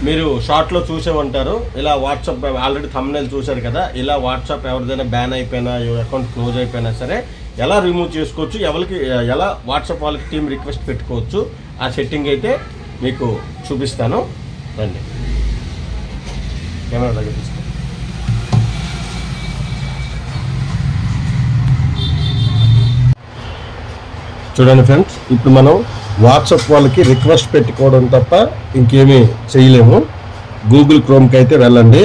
మీరు షార్ట్లో చూసే ఉంటారు. ఇలా వాట్సాప్ ఆల్రెడీ థంబ్నెయిల్ చూశారు కదా, ఇలా వాట్సాప్ ఎవరిదైనా బ్యాన్ అయిపోయినా, అకౌంట్ క్లోజ్ అయిపోయినా సరే ఎలా రిమూవ్ చేసుకోవచ్చు, ఎలా వాట్సాప్ వాళ్ళకి టీమ్ రిక్వెస్ట్ పెట్టుకోవచ్చు, ఆ సెట్టింగ్ అయితే మీకు చూపిస్తాను. రండి, కెమెరా దగ్గర తీసుకో. చూడండి ఫ్రెండ్స్, ఇప్పుడు మనం వాట్సాప్ వాళ్ళకి రిక్వెస్ట్ పెట్టుకోవడం తప్ప ఇంకేమీ చేయలేము. గూగుల్ క్రోమ్కి అయితే వెళ్ళండి.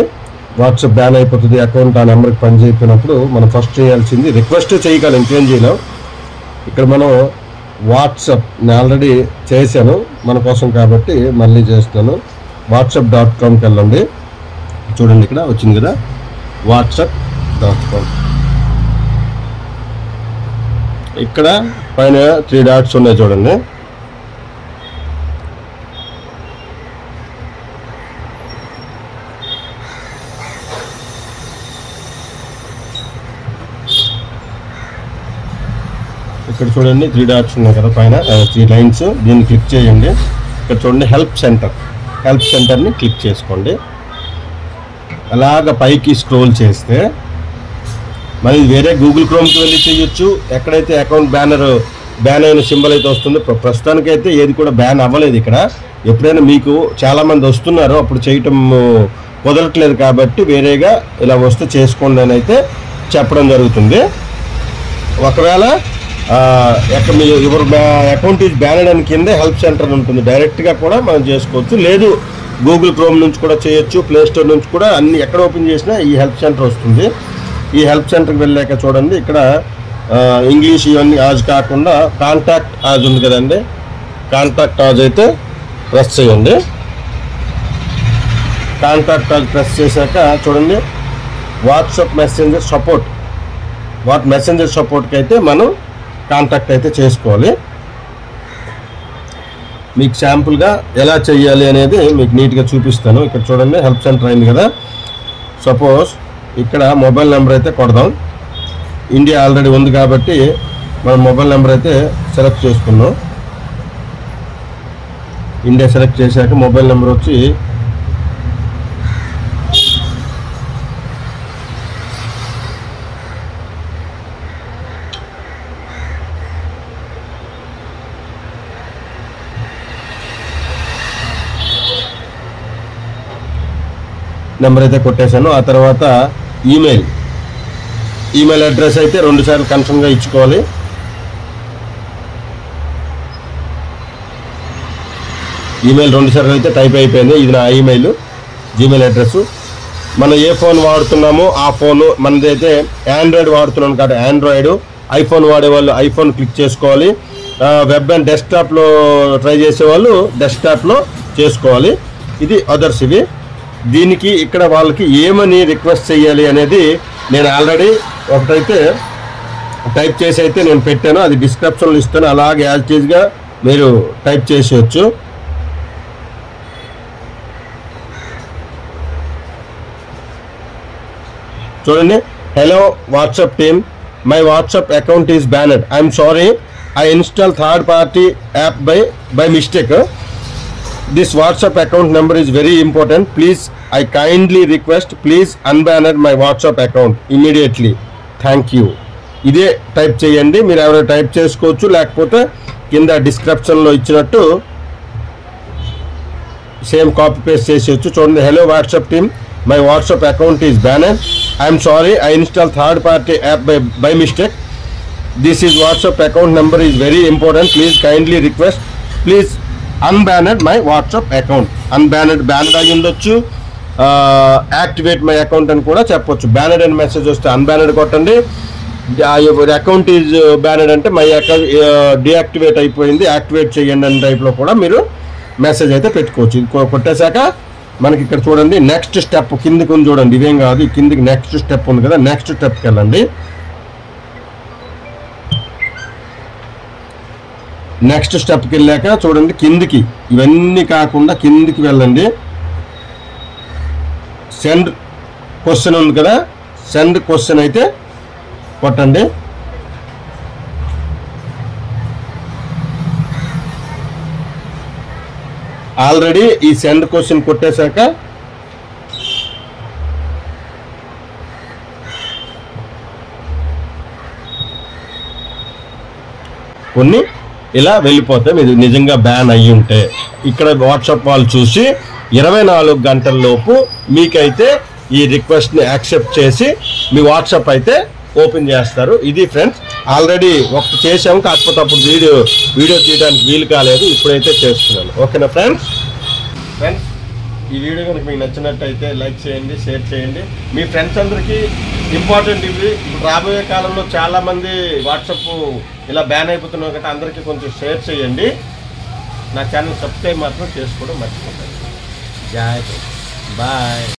వాట్సాప్ బ్యాన్ అయిపోతుంది, అకౌంట్ ఆ నెంబర్కి పని చేయకపోయినప్పుడు మనం ఫస్ట్ చేయాల్సింది రిక్వెస్ట్ చేయగలం, ఇంకేం చేయలేం. ఇక్కడ మనం వాట్సాప్ నేను ఆల్రెడీ చేశాను మన కోసం కాబట్టి మళ్ళీ చేస్తున్నాను. whatsapp.comకి వెళ్ళండి. చూడండి ఇక్కడ వచ్చింది కదా, whatsapp.com. ఇక్కడ పైన 3 డాట్స్ ఉన్నాయి చూడండి. ఇక్కడ చూడండి 3 డాట్స్ ఉన్నాయి కదా పైన, 3 లైన్స్. దీన్ని క్లిక్ చేయండి. ఇక్కడ చూడండి హెల్ప్ సెంటర్ని క్లిక్ చేసుకోండి. అలాగ పైకి స్క్రోల్ చేస్తే మరి వేరే గూగుల్ క్రోమ్కి వెళ్ళి చేయొచ్చు. ఎక్కడైతే అకౌంట్ బ్యాన్ అయిన సింబల్ అయితే వస్తుందో, ప్రస్తుతానికైతే ఏది కూడా బ్యాన్ అవ్వలేదు ఇక్కడ. ఎప్పుడైనా మీకు చాలామంది వస్తున్నారు, అప్పుడు చేయటం కుదరట్లేదు కాబట్టి వేరేగా ఇలా వస్తే చేసుకోండి అని అయితే చెప్పడం జరుగుతుంది. ఒకవేళ me your account is banned అని కింద హెల్ప్ సెంటర్ ఉంటుంది, డైరెక్ట్గా కూడా మనం చేసుకోవచ్చు. లేదు గూగుల్ క్రోమ్ నుంచి కూడా చేయొచ్చు, ప్లే స్టోర్ నుంచి కూడా, అన్ని ఎక్కడ ఓపెన్ చేసినా ఈ హెల్ప్ సెంటర్ వస్తుంది. ఈ హెల్ప్ సెంటర్కి వెళ్ళాక చూడండి ఇక్కడ ఇంగ్లీష్ ఇవన్నీ ఆజ్ కాకుండా కాంటాక్ట్ ఆజ్ ఉంది కదండి, కాంటాక్ట్ ఆజ్ అయితే ప్రెస్ చేయండి. కాంటాక్ట్ ఆజ్ ప్రెస్ చేశాక చూడండి వాట్సాప్ మెసెంజర్ సపోర్ట్కి అయితే మనం కాంటాక్ట్ అయితే చేసుకోవాలి. మీకు శాంపుల్గా ఎలా చేయాలి అనేది మీకు నీట్గా చూపిస్తాను. ఇక్కడ చూడండి హెల్ప్ సెంటర్ అయింది కదా. సపోజ్ ఇక్కడ మొబైల్ నెంబర్ అయితే కొడదాం. ఇండియా ఆల్రెడీ ఉంది కాబట్టి మనం మొబైల్ నెంబర్ అయితే సెలెక్ట్ చేసుకున్నాం. ఇండియా సెలెక్ట్ చేశాక మొబైల్ నెంబర్ వచ్చి నెంబర్ అయితే కొట్టేశాను. ఆ తర్వాత ఈమెయిల్ అడ్రస్ అయితే 2 సార్లు కన్ఫర్మ్గా ఇచ్చుకోవాలి. ఈమెయిల్ 2 సార్లు అయితే టైప్ అయిపోయింది. ఇది నా ఈమెయిల్, జీమెయిల్ అడ్రస్. మనం ఏ ఫోన్ వాడుతున్నామో ఆ ఫోను, మనదైతే ఆండ్రాయిడ్ వాడుతున్నాం కాబట్టి ఆండ్రాయిడ్, ఐఫోన్ వాడేవాళ్ళు ఐఫోన్ క్లిక్ చేసుకోవాలి. వెబ్ అండ్ డెస్క్టాప్లో ట్రై చేసేవాళ్ళు డెస్క్టాప్లో చేసుకోవాలి. ఇది అదర్స్. ఇవి దీనికి ఇక్కడ వాళ్ళకి ఏమని రిక్వెస్ట్ చేయాలి అనేది నేను ఆల్రెడీ ఒకటైతే టైప్ చేసి అయితే నేను పెట్టాను, అది డిస్క్రిప్షన్లో ఇస్తాను. అలాగే యాజ్ టీజ్గా మీరు టైప్ చేసేయచ్చు. చూడండి, hello WhatsApp team, my WhatsApp account is banned. I'm sorry, I install third party app by mistake. This WhatsApp account number is very important. Please, I kindly request, please unban my WhatsApp account immediately. Thank you. ఇదే type చేయండి. మీరు ఎవరైనా type చేసుకోవచ్చు, లేకపోతే కింద డిస్క్రిప్షన్లో ఇచ్చినట్టు same copy paste చేసేయచ్చు. చూడండి, hello WhatsApp team, my WhatsApp account is banned. I'm sorry, I install third party app by mistake. This is WhatsApp account number is very important. Please kindly request, please unbanned my WhatsApp account. Banned అయి ఉండొచ్చు, activate my account అని కూడా చెప్పొచ్చు. Banned అని message వస్తే అన్బ్యానెడ్ కొట్టండి. Account is banned అంటే my account deactivate అయిపోయింది, యాక్టివేట్ చేయండి అనే టైప్లో కూడా మీరు మెసేజ్ అయితే పెట్టుకోవచ్చు. ఇది కొట్టేశాక మనకి ఇక్కడ చూడండి నెక్స్ట్ స్టెప్ కిందికి ఉంది చూడండి. ఇవేం కాదు, కిందికి నెక్స్ట్ స్టెప్ ఉంది కదా, నెక్స్ట్ స్టెప్కి వెళ్ళండి. నెక్స్ట్ స్టెప్కి వెళ్ళాక చూడండి కిందికి, ఇవన్నీ కాకుండా కిందికి వెళ్ళండి. సెండ్ క్వశ్చన్ ఉంది కదా, సెండ్ క్వశ్చన్ అయితే కొట్టండి. ఆల్రెడీ ఈ సెండ్ క్వశ్చన్ కొట్టేశాక కొన్ని ఇలా వెళ్ళిపోతాయి. ఇది నిజంగా బ్యాన్ అయ్యి ఉంటే ఇక్కడ వాట్సాప్ వాళ్ళు చూసి 24 గంటల్లోపు మీకైతే ఈ రిక్వెస్ట్ని యాక్సెప్ట్ చేసి మీ వాట్సాప్ అయితే ఓపెన్ చేస్తారు. ఇది ఫ్రెండ్స్, ఆల్రెడీ ఒకటి చేసాము, కాకపోతే అప్పుడు వీడియో తీయడానికి వీలు కాలేదు. ఇప్పుడైతే చేస్తున్నాను. ఓకేనా ఫ్రెండ్స్? ఈ వీడియో కనుక మీకు నచ్చినట్టయితే లైక్ చేయండి, షేర్ చేయండి. మీ ఫ్రెండ్స్ అందరికీ ఇంపార్టెంట్ ఇవి. ఇప్పుడు రాబోయే కాలంలో చాలామంది వాట్సాప్ ఇలా బ్యాన్ అయిపోతున్నావు కదా, అందరికీ కొంచెం షేర్ చేయండి. నా ఛానల్ సబ్స్క్రైబ్ మాత్రం చేసుకోవడం మర్చిపోకండి. బాయ్.